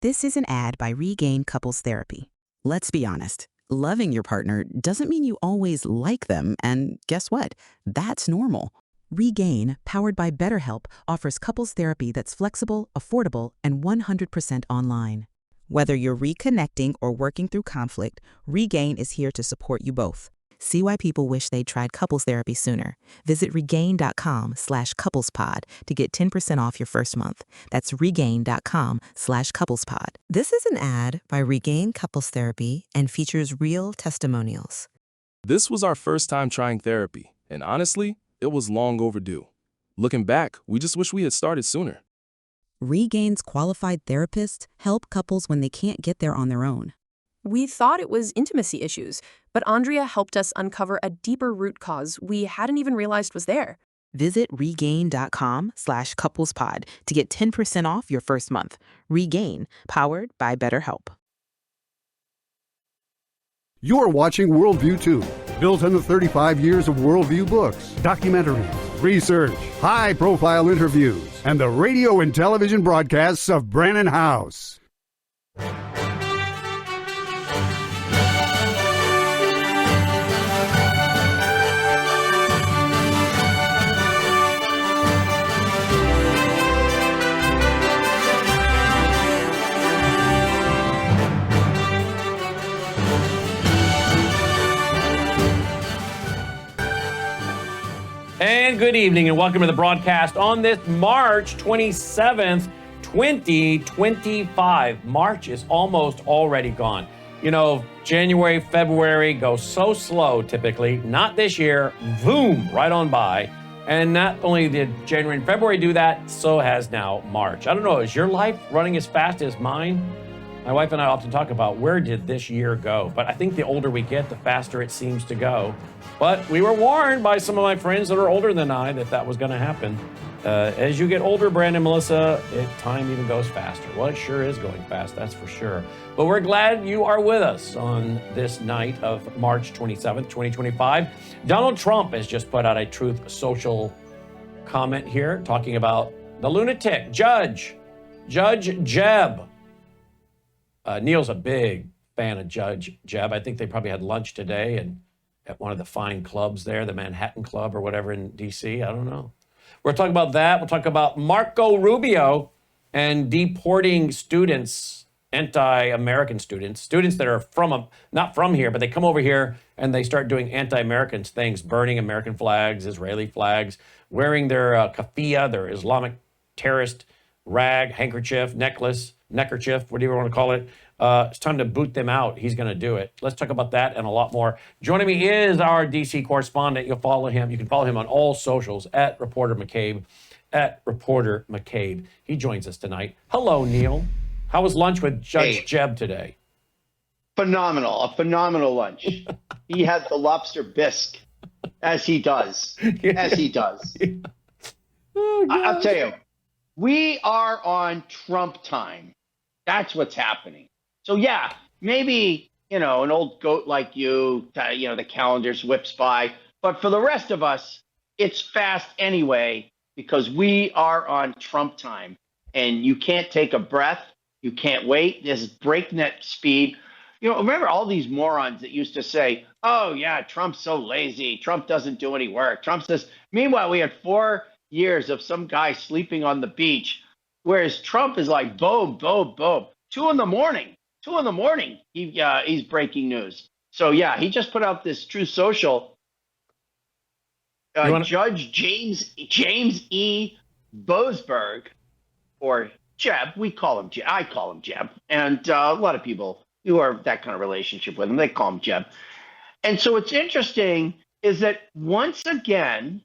This is an ad by Regain Couples Therapy. Let's be honest, loving your partner doesn't mean you always like them, and guess what? That's normal. Regain, powered by BetterHelp, offers couples therapy that's flexible, affordable, and 100% online. Whether you're reconnecting or working through conflict, Regain is here to support you both. See why people wish they'd tried couples therapy sooner. Visit regain.com/couplespod to get 10% off your first month. That's regain.com/couplespod. This is an ad by Regain Couples Therapy and features real testimonials. This was our first time trying therapy, and honestly, it was long overdue. Looking back, we just wish we had started sooner. Regain's qualified therapists help couples when they can't get there on their own. We thought it was intimacy issues, but Andrea helped us uncover a deeper root cause we hadn't even realized was there. Visit regain.com/couplespod to get 10% off your first month. Regain, powered by BetterHelp. You're watching Worldview 2, built on the 35 years of Worldview books, documentaries, research, high-profile interviews, and the radio and television broadcasts of Brannon House. And good evening and welcome to the broadcast on this March 27th, 2025. March is almost already gone. You know, January, February go so slow typically. Not this year. Boom, right on by. And not only did January and February do that, so has now March. I don't know, is your life running as fast as mine? My wife and I often talk about where did this year go? But I think the older we get, the faster it seems to go. But we were warned by some of my friends that are older than I that was going to happen. As you get older, Brandon, Melissa, time even goes faster. Well, it sure is going fast, that's for sure. But we're glad you are with us on this night of March 27th, 2025. Donald Trump has just put out a Truth Social comment here talking about the lunatic Judge Jeb. Neil's a big fan of Judge Jeb. I think they probably had lunch today and at one of the fine clubs there, the Manhattan Club or whatever in D.C. I don't know. We'll talk about that. We'll talk about Marco Rubio and deporting students, anti-American students that are not from here, but they come over here and they start doing anti-American things, burning American flags, Israeli flags, wearing their keffiyeh, their Islamic terrorist rag, handkerchief, neckerchief, whatever you want to call it. It's time to boot them out. He's going to do it. Let's talk about that and a lot more. Joining me is our DC correspondent. You'll follow him. You can follow him on all socials at Reporter McCabe, He joins us tonight. Hello, Neil. How was lunch with Judge Jeb today? Phenomenal. A phenomenal lunch. He had the lobster bisque, as he does. Oh, I'll tell you, we are on Trump time. That's what's happening. So, yeah, maybe, an old goat like you, the calendar whips by. But for the rest of us, it's fast anyway, because we are on Trump time. And you can't take a breath. You can't wait. This is breakneck speed. Remember all these morons that used to say, oh, yeah, Trump's so lazy. Trump doesn't do any work. Trump says, meanwhile, we had 4 years of some guy sleeping on the beach, whereas Trump is like, boom, boom, boom. 2 in the morning, he's breaking news. So, yeah, he just put out this True Social. Judge James E. Boasberg, or Jeb, I call him Jeb. And a lot of people who are that kind of relationship with him, they call him Jeb. And so what's interesting is that once again,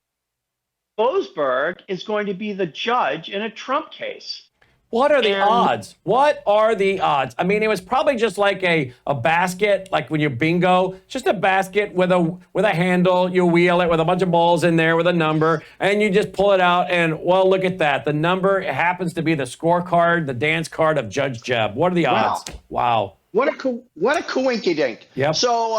Boasberg is going to be the judge in a Trump case. What are the odds? What are the odds? I mean, it was probably just like a basket, like when you bingo, just a basket with a handle. You wheel it with a bunch of balls in there with a number, and you just pull it out. And well, look at that. The number happens to be the scorecard, the dance card of Judge Jeb. What are the odds? Wow. What a coinkydink. Yep. So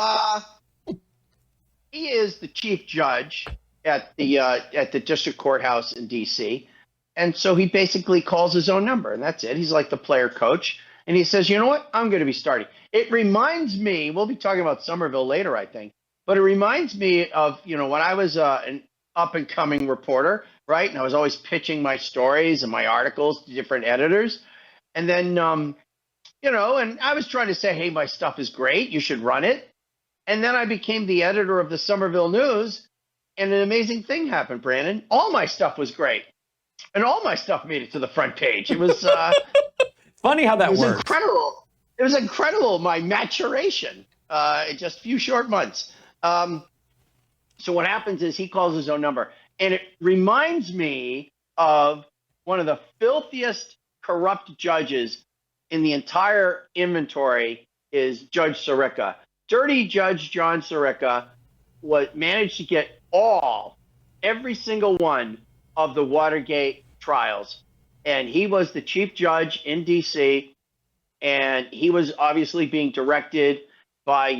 he is the chief judge at the district courthouse in D.C. And so he basically calls his own number, and that's it. He's like the player coach. And he says, you know what? I'm going to be starting. It reminds me, we'll be talking about Somerville later, I think, but it reminds me of, when I was an up and coming reporter, right? And I was always pitching my stories and my articles to different editors. And then, and I was trying to say, hey, my stuff is great. You should run it. And then I became the editor of the Somerville News. And an amazing thing happened, Brandon. All my stuff was great. And all my stuff made it to the front page. It was funny how that works. Incredible. It was incredible, my maturation in just a few short months. So what happens is he calls his own number. And it reminds me of one of the filthiest corrupt judges in the entire inventory is Judge Sirica. Dirty Judge John Sirica managed to get every single one of the Watergate trials. And he was the chief judge in D.C., and he was obviously being directed by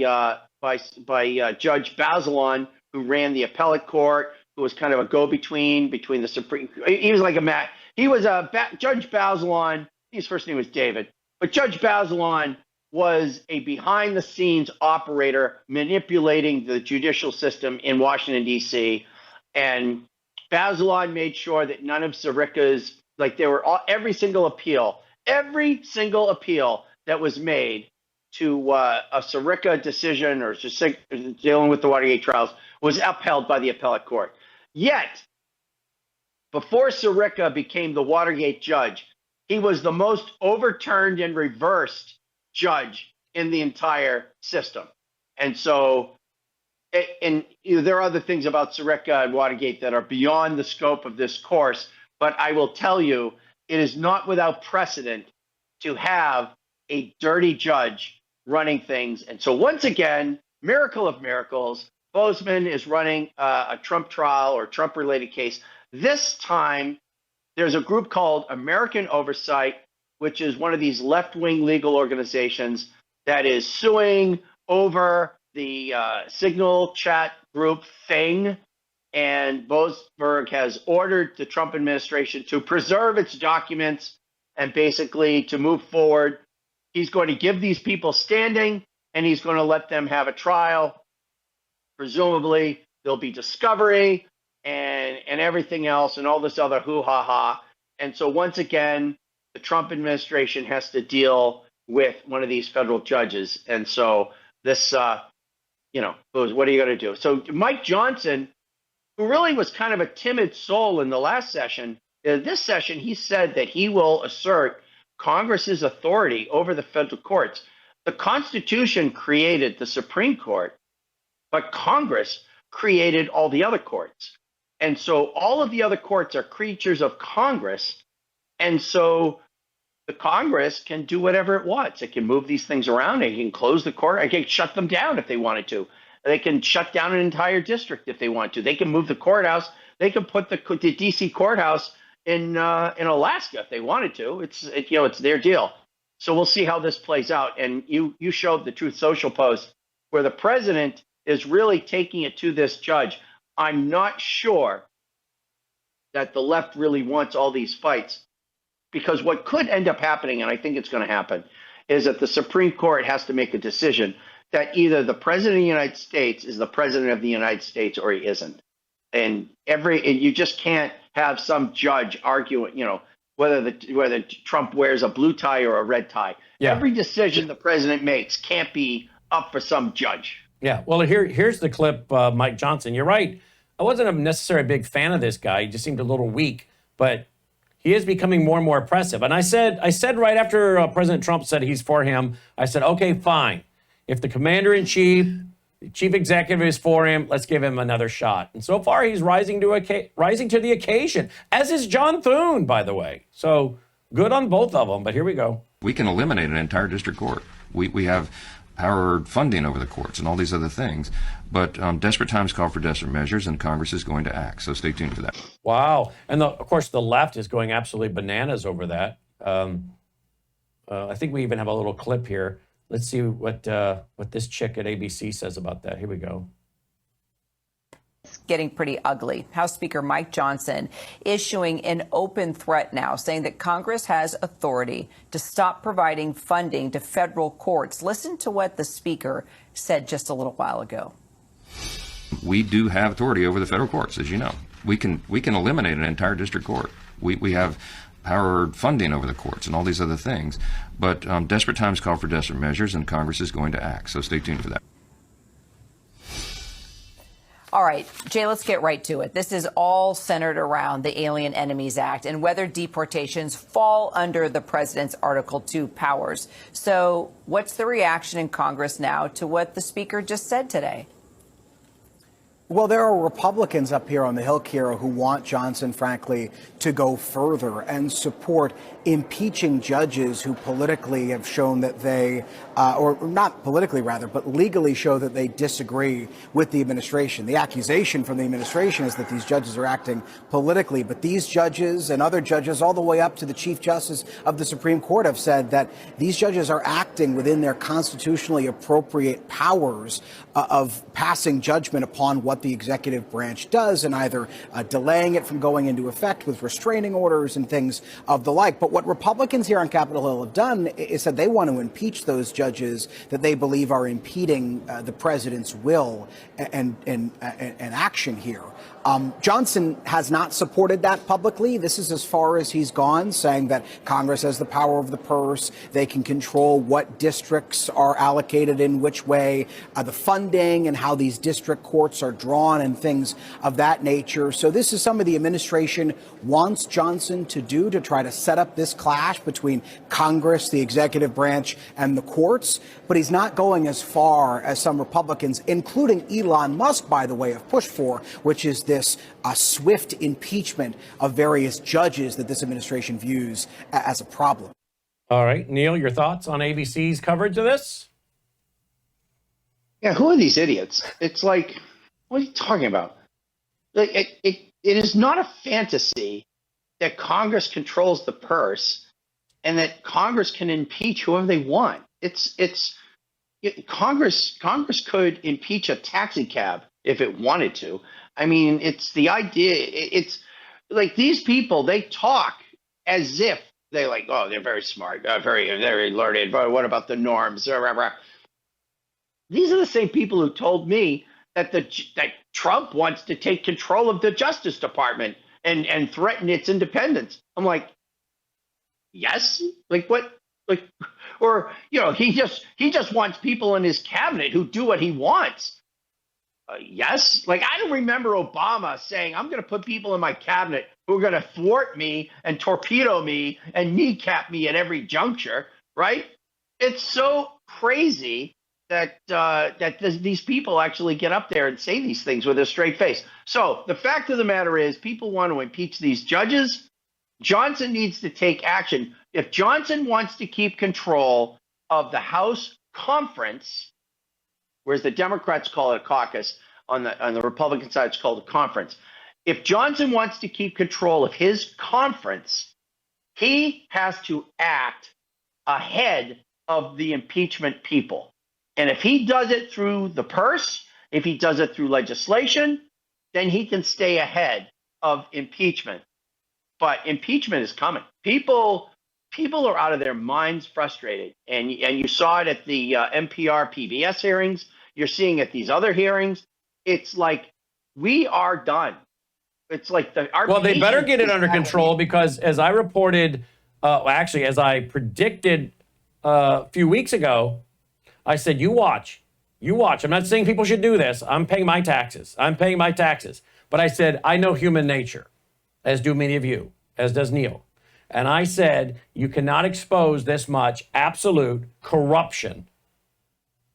Judge Bazelon, who ran the appellate court, who was kind of a go-between between the Supreme. He was like Judge Bazelon. His first name was David, but Judge Bazelon was a behind-the-scenes operator manipulating the judicial system in Washington, D.C., and Bazelon made sure that none of Sirica's, every single appeal that was made to a Sirica decision or just dealing with the Watergate trials was upheld by the appellate court. Yet, before Sirica became the Watergate judge, he was the most overturned and reversed judge in the entire system. And so, there are other things about Sirica and Watergate that are beyond the scope of this course, but I will tell you, it is not without precedent to have a dirty judge running things. And so once again, miracle of miracles, Bozeman is running a Trump trial or Trump-related case. This time, there's a group called American Oversight, which is one of these left-wing legal organizations that is suing over the Signal chat group thing. And Boasberg has ordered the Trump administration to preserve its documents and basically to move forward. He's going to give these people standing, and he's going to let them have a trial. Presumably, there'll be discovery and everything else and all this other hoo-ha-ha. And so once again, the Trump administration has to deal with one of these federal judges. And so this, what are you going to do? So Mike Johnson, who really was kind of a timid soul in the last session, this session, he said that he will assert Congress's authority over the federal courts. The Constitution created the Supreme Court, but Congress created all the other courts. And so all of the other courts are creatures of Congress. And so the Congress can do whatever it wants. It can move these things around. It can close the court. It can shut them down if they wanted to. They can shut down an entire district if they want to. They can move the courthouse. They can put the D.C. courthouse in Alaska if they wanted to. It's their deal. So we'll see how this plays out. And you showed the Truth Social post where the president is really taking it to this judge. I'm not sure that the left really wants all these fights, because what could end up happening, and I think it's going to happen, is that the Supreme Court has to make a decision that either the president of the United States is the president of the United States or he isn't. And you just can't have some judge arguing, whether Trump wears a blue tie or a red tie. Yeah. Every decision the president makes can't be up for some judge. Yeah. Well, here's the clip, Mike Johnson. You're right. I wasn't a necessarily big fan of this guy. He just seemed a little weak, but he is becoming more and more oppressive. And I said right after President Trump said he's for him, I said, okay, fine. If the commander-in-chief, the chief executive is for him, let's give him another shot. And so far, he's rising to the occasion, as is John Thune, by the way. So good on both of them, but here we go. We can eliminate an entire district court. We have power funding over the courts and all these other things. But desperate times call for desperate measures, and Congress is going to act. So stay tuned for that. Wow. And of course, the left is going absolutely bananas over that. I think we even have a little clip here. Let's see what this chick at ABC says about that. Here we go. It's getting pretty ugly. House Speaker Mike Johnson issuing an open threat now, saying that Congress has authority to stop providing funding to federal courts. Listen to what the Speaker said just a little while ago. We do have authority over the federal courts, as you know. We can eliminate an entire district court. We have power funding over the courts and all these other things. But desperate times call for desperate measures, and Congress is going to act. So stay tuned for that. All right, Jay, let's get right to it. This is all centered around the Alien Enemies Act and whether deportations fall under the president's Article 2 powers. So what's the reaction in Congress now to what the Speaker just said today? Well, there are Republicans up here on the Hill, Kira, who want Johnson, frankly, to go further and support impeaching judges who politically have shown that they, or not politically rather, but legally show that they disagree with the administration. The accusation from the administration is that these judges are acting politically, but these judges and other judges all the way up to the Chief Justice of the Supreme Court have said that these judges are acting within their constitutionally appropriate powers of passing judgment upon what the executive branch does and either delaying it from going into effect with restraining orders and things of the like. But what Republicans here on Capitol Hill have done is that they want to impeach those judges that they believe are impeding the president's will and action here. Johnson has not supported that publicly. This is as far as he's gone, saying that Congress has the power of the purse. They can control what districts are allocated in which way, the funding and how these district courts are drawn and things of that nature. So this is some of the administration wants Johnson to do to try to set up this clash between Congress, the executive branch, and the courts. But he's not going as far as some Republicans, including Elon Musk, by the way, have pushed for, which is this swift impeachment of various judges that this administration views as a problem. All right, Neil, your thoughts on ABC's coverage of this? Yeah, who are these idiots? It's like, what are you talking about? Like, it is not a fantasy that Congress controls the purse and that Congress can impeach whoever they want. Congress could impeach a taxi cab if it wanted to. I mean, it's the idea. It's like these people, they talk as if they're like, oh, they're very smart, very learned. But what about the norms? These are the same people who told me that that Trump wants to take control of the Justice Department and threaten its independence. I'm like, yes, like what? Like, or he just wants people in his cabinet who do what he wants. Yes, like I don't remember Obama saying, I'm going to put people in my cabinet who are going to thwart me and torpedo me and kneecap me at every juncture, right? It's so crazy that these people actually get up there and say these things with a straight face. So the fact of the matter is people want to impeach these judges. Johnson needs to take action. If Johnson wants to keep control of the House conference, whereas the Democrats call it a caucus, on the Republican side it's called a conference. If Johnson wants to keep control of his conference, he has to act ahead of the impeachment people. And if he does it through the purse, if he does it through legislation, then he can stay ahead of impeachment. But impeachment is coming. People are out of their minds frustrated. And you saw it at the NPR PBS hearings. You're seeing at these other hearings. It's like we are done. It's like they better get it under control because as I reported, as I predicted a few weeks ago, I said, you watch. I'm not saying people should do this. I'm paying my taxes. But I said, I know human nature, as do many of you, as does Neil. And I said, you cannot expose this much absolute corruption,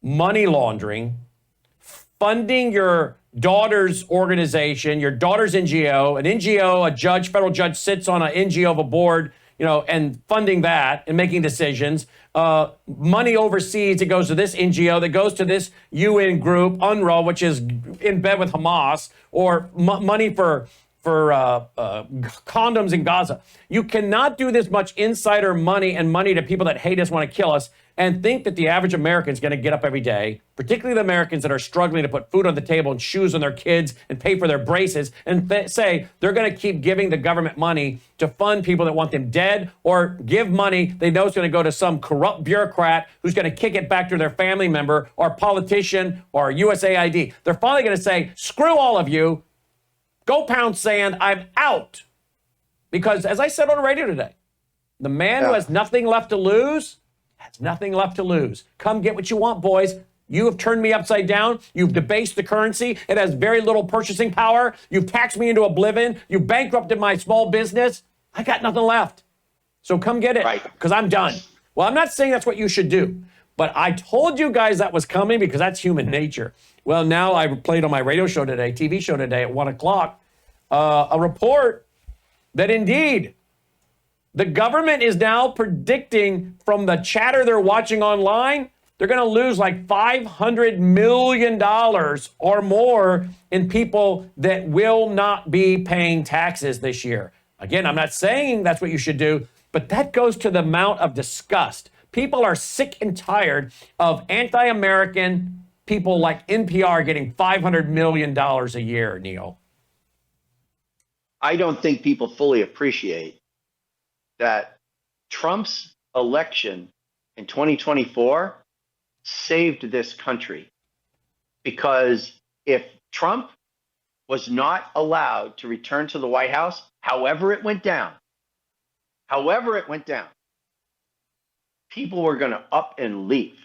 money laundering, funding your daughter's organization, your daughter's NGO, an NGO, a federal judge sits on an NGO of a board, and funding that and making decisions. Money overseas that goes to this NGO, that goes to this UN group, UNRWA, which is in bed with Hamas, or money for condoms in Gaza. You cannot do this much insider money and money to people that hate us, want to kill us, and think that the average American is going to get up every day, particularly the Americans that are struggling to put food on the table and shoes on their kids and pay for their braces, and say they're going to keep giving the government money to fund people that want them dead, or give money they know is going to go to some corrupt bureaucrat who's going to kick it back to their family member or politician or USAID. They're finally going to say, screw all of you. Go pound sand. I'm out. Because as I said on the radio today, the man who has nothing left to lose has nothing left to lose. Come get what you want, boys. You have turned me upside down. You've debased the currency. It has very little purchasing power. You've taxed me into oblivion. You bankrupted my small business. I got nothing left. So come get it, because I'm done. Well, I'm not saying that's what you should do, but I told you guys that was coming because that's human nature. Well, now I played on my radio show today, TV show today at 1 o'clock, a report that indeed the government is now predicting from the chatter they're watching online, they're going to lose like $500 million or more in people that will not be paying taxes this year. Again, I'm not saying that's what you should do, but that goes to the amount of disgust. People are sick and tired of anti-American people like NPR getting $500 million a year, Neil. I don't think people fully appreciate that Trump's election in 2024 saved this country. Because if Trump was not allowed to return to the White House, however it went down, people were going to up and leave.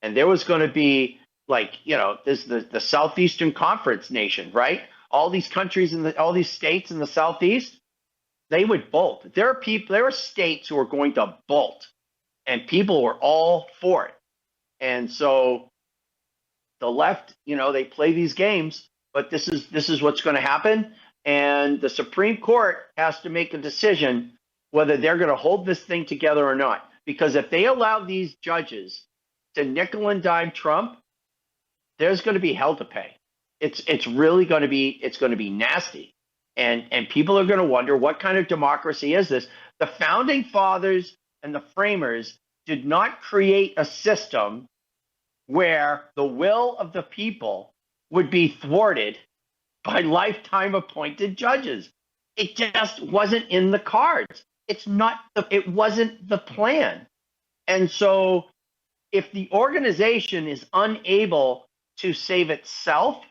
And there was going to be this the Southeastern Conference nation, right? All these countries all these states in the Southeast, they would bolt. There are states who are going to bolt, and people were all for it. And so the left, they play these games, but this is what's going to happen. And the Supreme Court has to make a decision whether they're going to hold this thing together or not. Because if they allow these judges to nickel and dime Trump, there's going to be hell to pay. It's really going to be nasty. And people are going to wonder, what kind of democracy is this? The founding fathers and the framers did not create a system where the will of the people would be thwarted by lifetime appointed judges. It just wasn't in the cards. It wasn't the plan. And so if the organization is unable to save itself,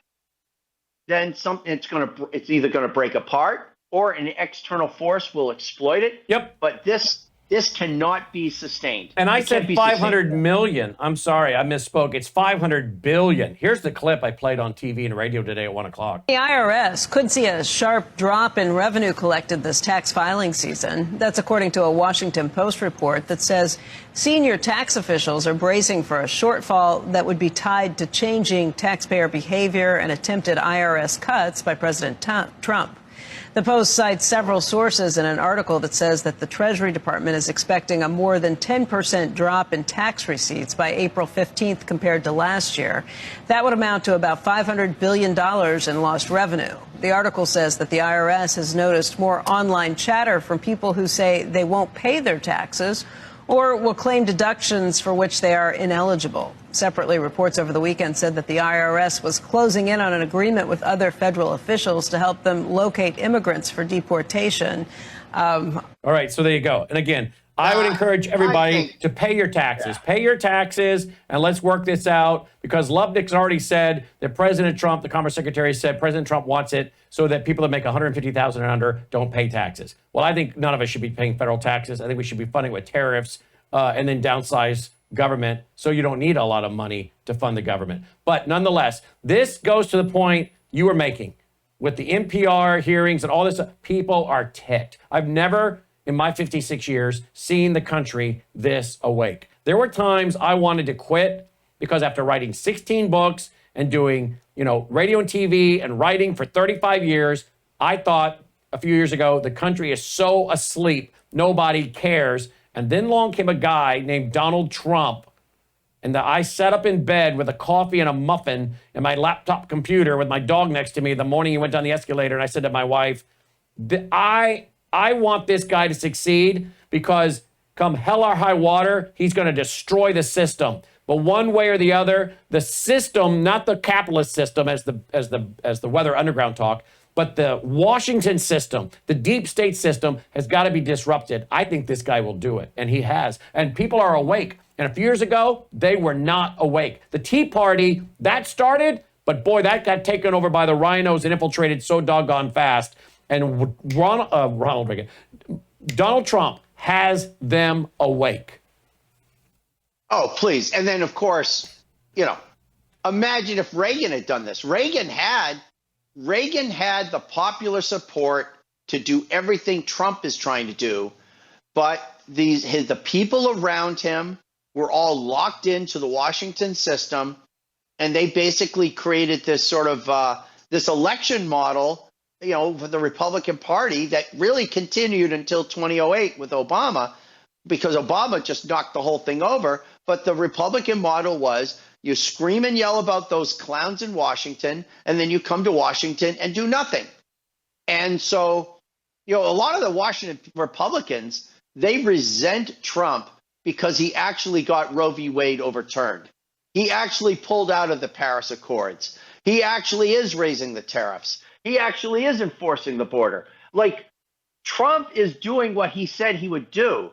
then it's either going to break apart or an external force will exploit it. Yep. But this cannot be sustained. And I said 500 million. I'm sorry, I misspoke. It's 500 billion. Here's the clip I played on TV and radio today at 1 o'clock. The IRS could see a sharp drop in revenue collected this tax filing season. That's according to a Washington Post report that says senior tax officials are bracing for a shortfall that would be tied to changing taxpayer behavior and attempted IRS cuts by President Trump. The Post cites several sources in an article that says that the Treasury Department is expecting a more than 10% drop in tax receipts by April 15th compared to last year. That would amount to about $500 billion in lost revenue. The article says that the IRS has noticed more online chatter from people who say they won't pay their taxes or will claim deductions for which they are ineligible. Separately, reports over the weekend said that the IRS was closing in on an agreement with other federal officials to help them locate immigrants for deportation. All right, so there you go. And again, I would encourage everybody to pay your taxes. Pay your taxes, and let's work this out, because Lubnick's already said that President Trump, the Commerce Secretary, said President Trump wants it so that people that make $150,000 and under don't pay taxes. Well, I think none of us should be paying federal taxes. I think we should be funding with tariffs and then downsize government so you don't need a lot of money to fund the government. But nonetheless, this goes to the point you were making with the NPR hearings and all this. People are ticked. I've never in my 56 years seen the country this awake. There were times I wanted to quit because after writing 16 books and doing, radio and TV and writing for 35 years, I thought a few years ago, the country is so asleep, nobody cares. And then along came a guy named Donald Trump. And I sat up in bed with a coffee and a muffin and my laptop computer with my dog next to me the morning he went down the escalator. And I said to my wife, I want this guy to succeed because come hell or high water, he's going to destroy the system. But one way or the other, the system, not the capitalist system as the Weather Underground talk, but the Washington system, the deep state system has got to be disrupted. I think this guy will do it, and he has. And people are awake. And a few years ago, they were not awake. The Tea Party, that started, but boy, that got taken over by the rhinos and infiltrated so doggone fast. And Ronald Reagan, Donald Trump has them awake. Oh, please. And then, of course, imagine if Reagan had done this. Reagan had the popular support to do everything Trump is trying to do, but the people around him were all locked into the Washington system, and they basically created this sort of this election model, for the Republican Party that really continued until 2008 with Obama, because Obama just knocked the whole thing over. But the Republican model was you scream and yell about those clowns in Washington, and then you come to Washington and do nothing. And so, a lot of the Washington Republicans, they resent Trump because he actually got Roe v. Wade overturned. He actually pulled out of the Paris Accords. He actually is raising the tariffs. He actually is enforcing the border. Like, Trump is doing what he said he would do.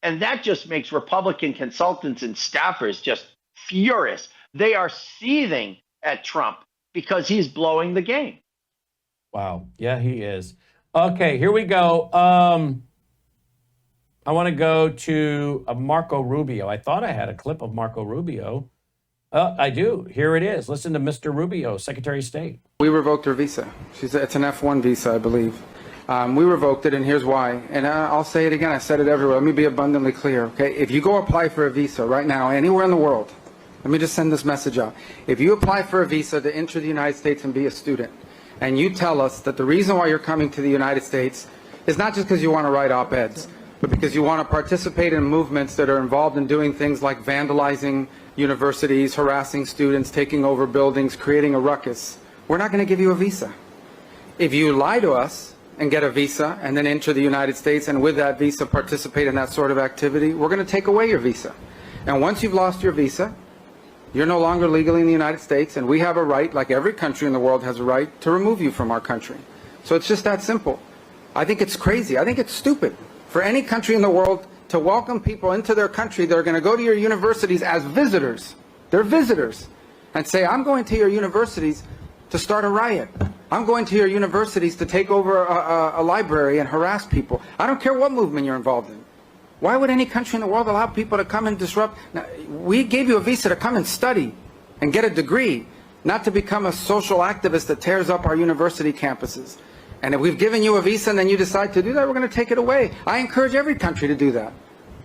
And that just makes Republican consultants and staffers just furious. They are seething at Trump because he's blowing the game. Wow. Yeah, he is. Okay, here we go. I want to go to Marco Rubio. I thought I had a clip of Marco Rubio. I do. Here it is. Listen to Mr. Rubio, Secretary of State. We revoked her visa. It's an F1 visa, I believe. We revoked it, and here's why. And I'll say it again. I said it everywhere. Let me be abundantly clear, okay? If you go apply for a visa right now, anywhere in the world, let me just send this message out. If you apply for a visa to enter the United States and be a student, and you tell us that the reason why you're coming to the United States is not just because you want to write op-eds, but because you want to participate in movements that are involved in doing things like vandalizing universities, harassing students, taking over buildings, creating a ruckus, we're not going to give you a visa. If you lie to us and get a visa and then enter the United States and with that visa participate in that sort of activity, we're going to take away your visa. And once you've lost your visa, you're no longer legally in the United States, and we have a right, like every country in the world has a right, to remove you from our country. So it's just that simple. I think it's crazy. I think it's stupid for any country in the world to welcome people into their country that are going to go to your universities as visitors. They're visitors. And say, I'm going to your universities to start a riot. I'm going to your universities to take over a library and harass people. I don't care what movement you're involved in. Why would any country in the world allow people to come and disrupt? Now, we gave you a visa to come and study and get a degree, not to become a social activist that tears up our university campuses. And if we've given you a visa and then you decide to do that, we're going to take it away. I encourage every country to do that,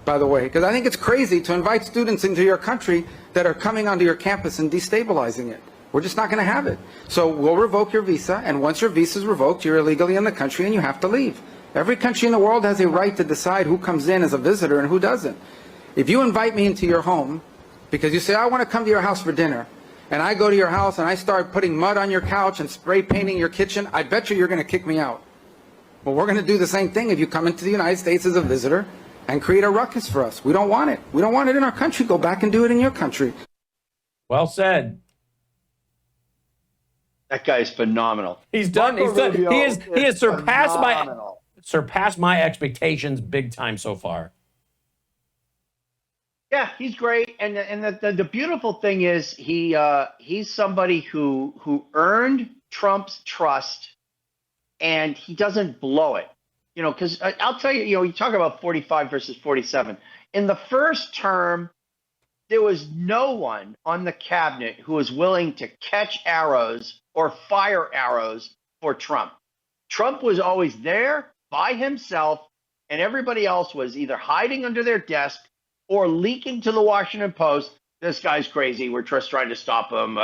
by the way, because I think it's crazy to invite students into your country that are coming onto your campus and destabilizing it. We're just not going to have it. So we'll revoke your visa, and once your visa is revoked, you're illegally in the country and you have to leave. Every country in the world has a right to decide who comes in as a visitor and who doesn't. If you invite me into your home because you say, I want to come to your house for dinner, and I go to your house and I start putting mud on your couch and spray painting your kitchen, I bet you're going to kick me out. Well, we're going to do the same thing if you come into the United States as a visitor and create a ruckus for us. We don't want it. We don't want it in our country. Go back and do it in your country. Well said. That guy is phenomenal. He's done. He has surpassed my expectations big time so far. Yeah, he's great, and the beautiful thing is he's somebody who earned Trump's trust, and he doesn't blow it. Because I'll tell you, you talk about 45 versus 47. In the first term, there was no one on the cabinet who was willing to catch arrows or fire arrows for Trump. Trump was always there by himself, and everybody else was either hiding under their desk or leaking to the Washington Post, this guy's crazy, we're just trying to stop him.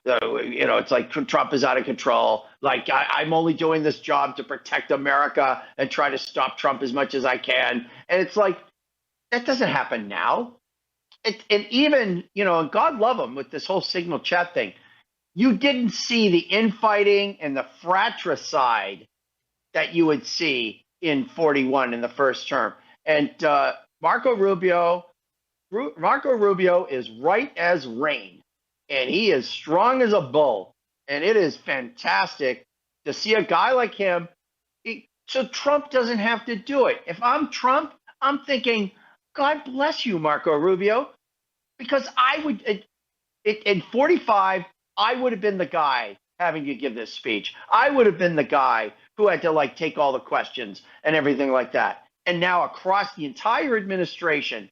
It's like Trump is out of control. Like, I'm only doing this job to protect America and try to stop Trump as much as I can. And it's like, that doesn't happen now. And even, and God love him with this whole signal chat thing, you didn't see the infighting and the fratricide that you would see in 41 in the first term. And Marco Rubio is right as rain, and he is strong as a bull. And it is fantastic to see a guy like him. So Trump doesn't have to do it. If I'm Trump, I'm thinking, God bless you, Marco Rubio, because I would, in 45, I would have been the guy having to give this speech. I would have been the guy who had to like take all the questions and everything like that. And now across the entire administration,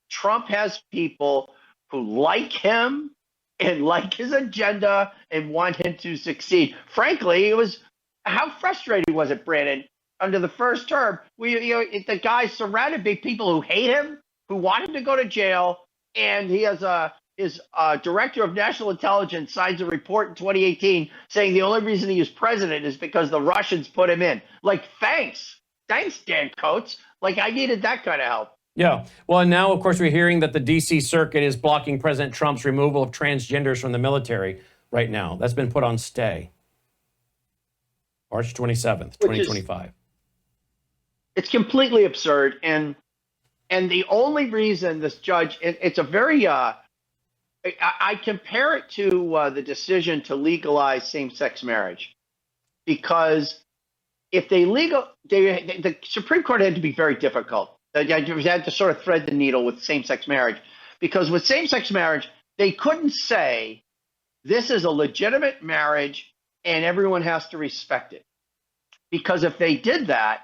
Trump has people who like him and like his agenda and want him to succeed. Frankly, it was, how frustrating was it, Brandon? Under the first term, the guy surrounded by people who hate him, who want him to go to jail, and he has his director of national intelligence signs a report in 2018 saying the only reason he is president is because the Russians put him in. Like, thanks, Dan Coates. Like, I needed that kind of help. Yeah. Well, and now, of course, we're hearing that the D.C. Circuit is blocking President Trump's removal of transgenders from the military right now. That's been put on stay. March 27th, 2025. It's completely absurd. And the only reason this judge, it's a very, I compare it to the decision to legalize same-sex marriage. Because if the Supreme Court had to be very difficult. They had to sort of thread the needle with same-sex marriage, because with same-sex marriage, they couldn't say this is a legitimate marriage and everyone has to respect it. Because if they did that,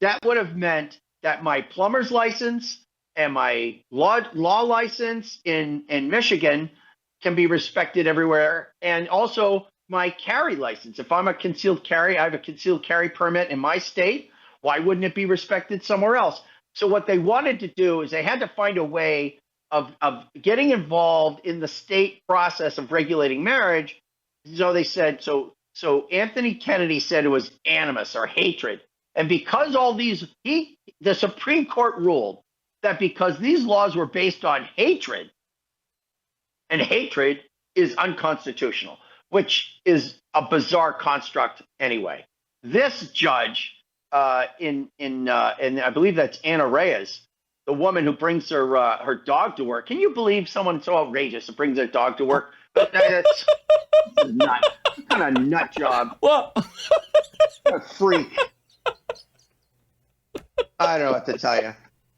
that would have meant that my plumber's license and my law license in Michigan can be respected everywhere, and also my carry license. If I'm a concealed carry, I have a concealed carry permit in my state. Why wouldn't it be respected somewhere else? So what they wanted to do is they had to find a way of getting involved in the state process of regulating marriage. So they said, so Anthony Kennedy said it was animus or hatred. And because all these, the Supreme Court ruled that because these laws were based on hatred, and hatred is unconstitutional, which is a bizarre construct anyway. This judge, and I believe that's Anna Reyes, the woman who brings her dog to work. Can you believe someone so outrageous that brings their dog to work? But that's nut. What kind of nut job? Well, a freak. I don't know what to tell you.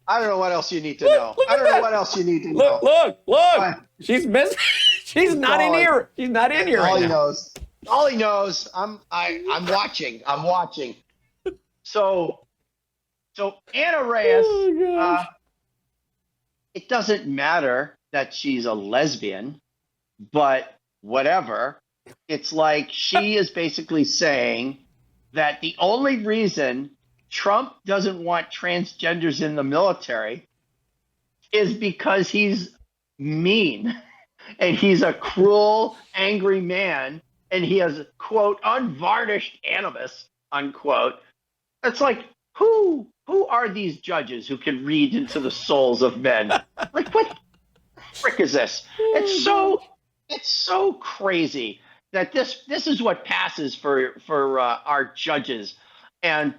I don't know what else you need to know. I don't know what else you need to know. Look. She's missing. She's not in here. She's not in here right now. All he knows. I'm watching. I'm watching. So Anna Reyes, it doesn't matter that she's a lesbian, but whatever. It's like she is basically saying that the only reason Trump doesn't want transgenders in the military is because he's mean and he's a cruel, angry man, and he has, quote, unvarnished animus, unquote. It's like, who are these judges who can read into the souls of men? Like, what the frick is this? It's so crazy that this is what passes for our judges. And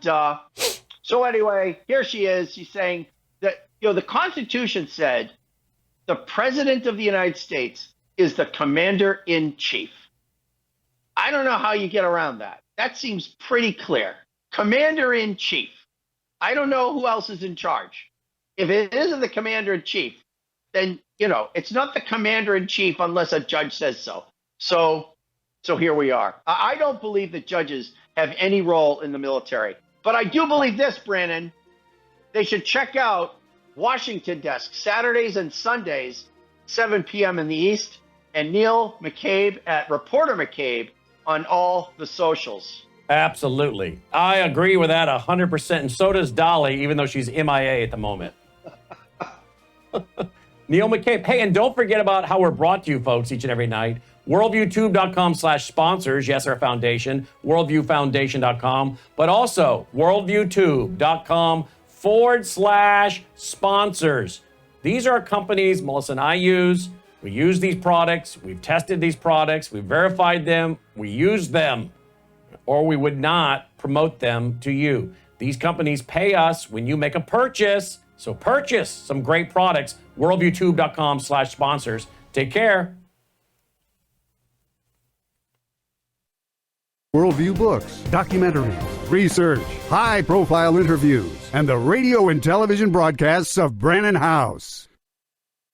so anyway, here she is. She's saying that, the Constitution said the President of the United States is the Commander-in-Chief. I don't know how you get around that. That seems pretty clear. Commander-in-Chief. I don't know who else is in charge. If it isn't the Commander-in-Chief, then, it's not the Commander-in-Chief unless a judge says so. So here we are. I don't believe that judges have any role in the military. But I do believe this, Brandon. They should check out Washington Desk, Saturdays and Sundays, 7 p.m. in the East, and Neil McCabe at Reporter McCabe on all the socials. Absolutely. I agree with that 100%. And so does Dolly, even though she's MIA at the moment. Neil McCabe. Hey, and don't forget about how we're brought to you, folks, each and every night. WorldviewTube.com/sponsors. Yes, our foundation. WorldviewFoundation.com. But also WorldviewTube.com/sponsors. These are companies Melissa and I use. We use these products. We've tested these products. We've verified them. We use them. or we would not promote them to you. These companies pay us when you make a purchase. So purchase some great products. WorldviewTube.com/sponsors. Take care. Worldview books, documentaries, research, high-profile interviews, and the radio and television broadcasts of Brannon House.